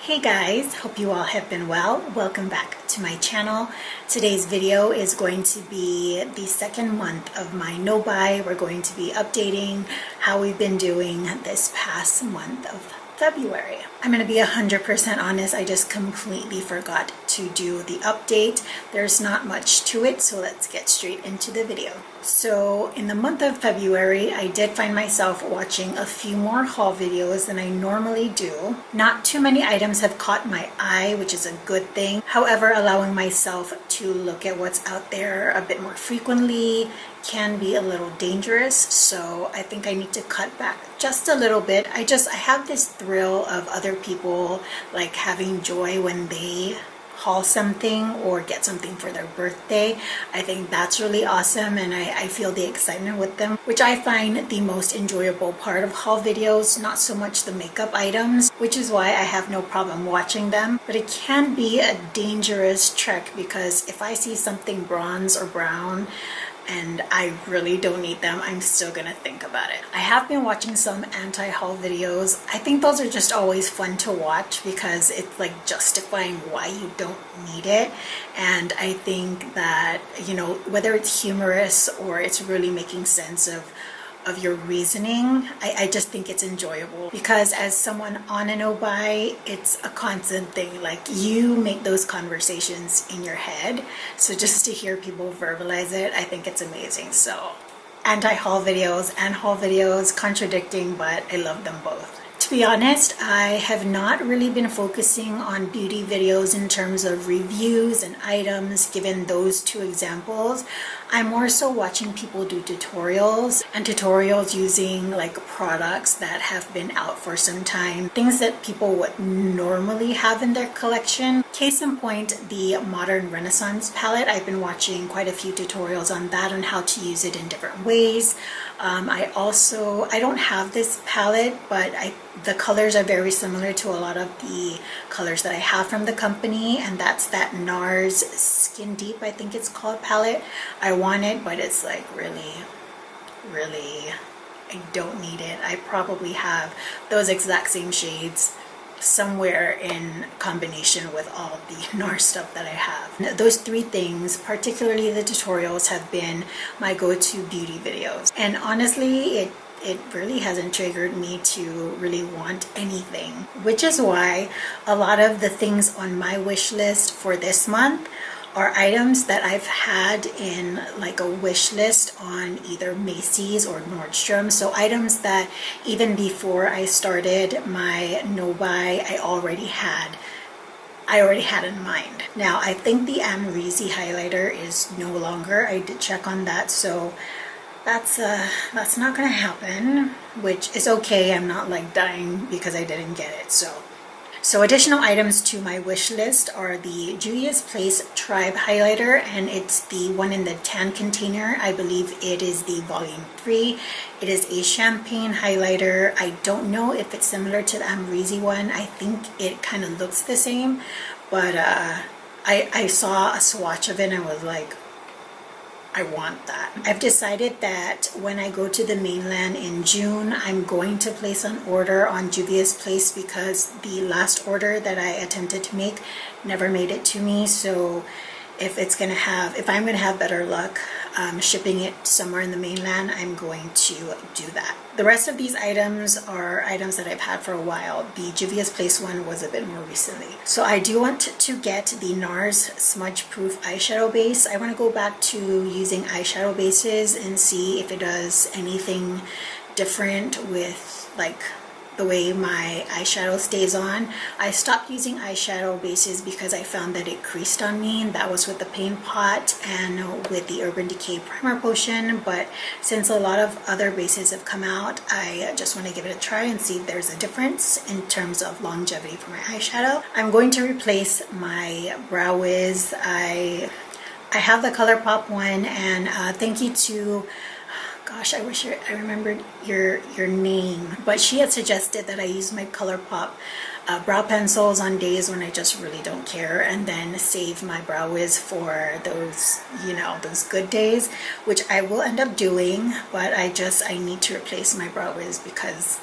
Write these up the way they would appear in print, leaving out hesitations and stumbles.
Hey guys, hope you all have been well. Welcome back to my channel. Today's video is going to be the second month of my no buy. We're going to be updating how we've been doing this past month of February. I'm going to be 100% honest, I just completely forgot to do the update. There's not much to it, so let's get straight into the video. So in the month of February, I did find myself watching a few more haul videos than I normally do. Not too many items have caught my eye, which is a good thing. However, allowing myself to look at what's out there a bit more frequently can be a little dangerous, so I think I need to cut back just a little bit. I have this thrill of other people like having joy when they haul something or get something for their birthday. I think that's really awesome, and I feel the excitement with them, which I find the most enjoyable part of haul videos, not so much the makeup items, which is why I have no problem watching them. But it can be a dangerous trek because if I see something bronze or brown and I really don't need them, I'm still gonna think about it. I have been watching some anti-haul videos. I think those are just always fun to watch because it's like justifying why you don't need it. And I think that, you know, whether it's humorous or it's really making sense of your reasoning, I just think it's enjoyable because as someone on a no buy, it's a constant thing. Like, you make those conversations in your head, so just to hear people verbalize it, I think it's amazing. So anti-haul videos and haul videos, contradicting, but I love them both. To be honest, I have not really been focusing on beauty videos in terms of reviews and items, given those two examples. I'm more so watching people do tutorials and tutorials using like products that have been out for some time, things that people would normally have in their collection. Case in point, the Modern Renaissance palette. I've been watching quite a few tutorials on that and how to use it in different ways. I don't have this palette, but the colors are very similar to a lot of the colors that I have from the company, and that's that NARS Skin Deep, I think it's called, palette. I want it, but it's like really, I don't need it. I probably have those exact same shades somewhere in combination with all the NARS stuff that I have. Those three things, particularly the tutorials, have been my go-to beauty videos. And honestly, it really hasn't triggered me to really want anything, which is why a lot of the things on my wish list for this month are items that I've had in like a wish list on either Macy's or Nordstrom. So items that even before I started my no buy, I already had in mind. Now, I think the Amrezy highlighter is no longer. I did check on that, so that's not gonna happen, which is okay. I'm not like dying because I didn't get it. So additional items to my wish list are the Juvia's Place Tribe highlighter, and it's the one in the tan container. I believe it is the volume 3. It is a champagne highlighter. I don't know if it's similar to the Amrezy one. I think it kind of looks the same, but I saw a swatch of it and I was like, I want that. I've decided that when I go to the mainland in June, I'm going to place an order on Juvia's Place because the last order that I attempted to make never made it to me. So if I'm gonna have better luck shipping it somewhere in the mainland, I'm going to do that. The rest of these items are items that I've had for a while. The Juvia's Place one was a bit more recently. So I do want to get the NARS Smudge Proof eyeshadow base. I want to go back to using eyeshadow bases and see if it does anything different with like the way my eyeshadow stays on. I stopped using eyeshadow bases because I found that it creased on me, and that was with the Paint Pot and with the Urban Decay Primer Potion. But since a lot of other bases have come out, I just want to give it a try and see if there's a difference in terms of longevity for my eyeshadow. I'm going to replace my Brow Wiz. I have the ColourPop one, and thank you to, gosh, I wish I remembered your name, but she had suggested that I use my ColourPop brow pencils on days when I just really don't care, and then save my Brow Wiz for those, you know, those good days, which I will end up doing. But I need to replace my Brow Wiz because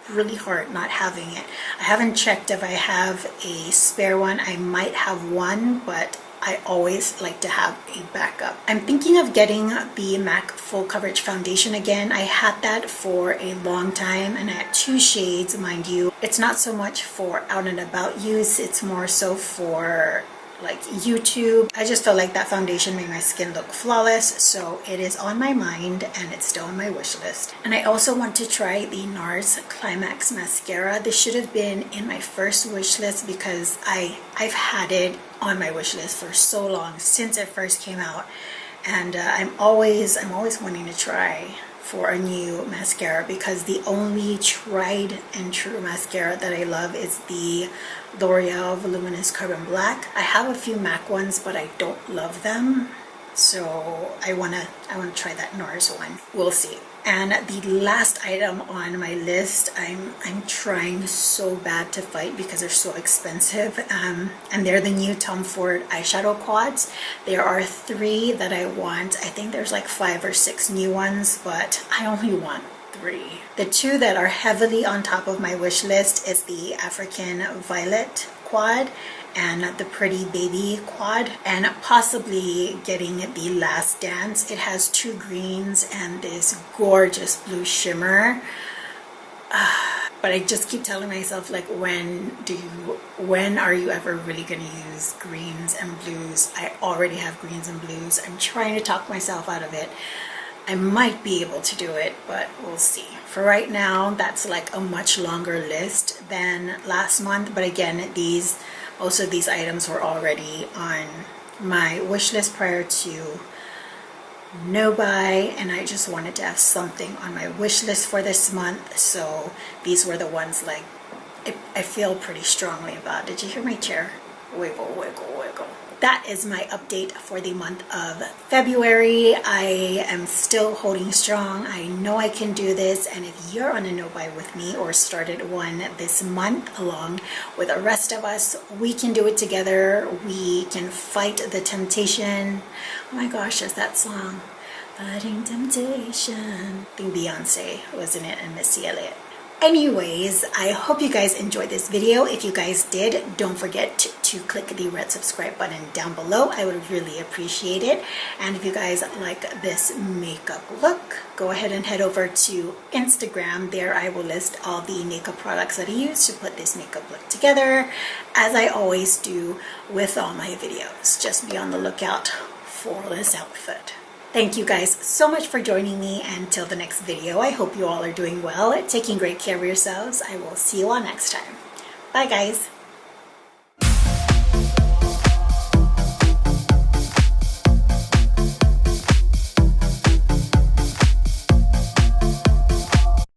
really hard not having it. I haven't checked if I have a spare one. I might have one, but I always like to have a backup. I'm thinking of getting the MAC Full Coverage Foundation again. I had that for a long time and I had 2 shades, mind you. It's not so much for out and about use, it's more so for like YouTube. I just felt like that foundation made my skin look flawless, so it is on my mind and it's still on my wish list. And I also want to try the NARS Climax mascara. This should have been in my first wish list because I've had it on my wish list for so long, since it first came out, and I'm always wanting to try for a new mascara, because the only tried and true mascara that I love is the L'Oreal Voluminous Carbon Black. I have a few MAC ones, but I don't love them, so I wanna try that NARS one. We'll see. And the last item on my list, I'm trying so bad to fight because they're so expensive, and they're the new Tom Ford eyeshadow quads. There are 3 that I want. I think there's like 5 or 6 new ones, but I only want 3. The 2 that are heavily on top of my wish list is the African Violet quad and the Pretty Baby quad, and possibly getting the Last Dance. It has 2 greens and this gorgeous blue shimmer. But I just keep telling myself, like, when are you ever really gonna use greens and blues? I already have greens and blues. I'm trying to talk myself out of it. I might be able to do it, but we'll see. For right now, that's like a much longer list than last month. But again, most of these items were already on my wish list prior to no buy, and I just wanted to have something on my wish list for this month. So these were the ones like I feel pretty strongly about. Did you hear my chair? Wiggle, wiggle, wiggle. That is my update for the month of February. I am still holding strong. I know I can do this, and if you're on a no buy with me or started one this month along with the rest of us, we can do it together. We can fight the temptation. Oh my gosh, there's that song, Fighting Temptation. I think Beyonce was in it and Missy Elliott. Anyways, I hope you guys enjoyed this video. If you guys did, don't forget to click the red subscribe button down below. I would really appreciate it. And if you guys like this makeup look, go ahead and head over to Instagram. There I will list all the makeup products that I use to put this makeup look together, as I always do with all my videos. Just be on the lookout for this outfit. Thank you guys so much for joining me. Until the next video, I hope you all are doing well, taking great care of yourselves. I will see you all next time. Bye guys.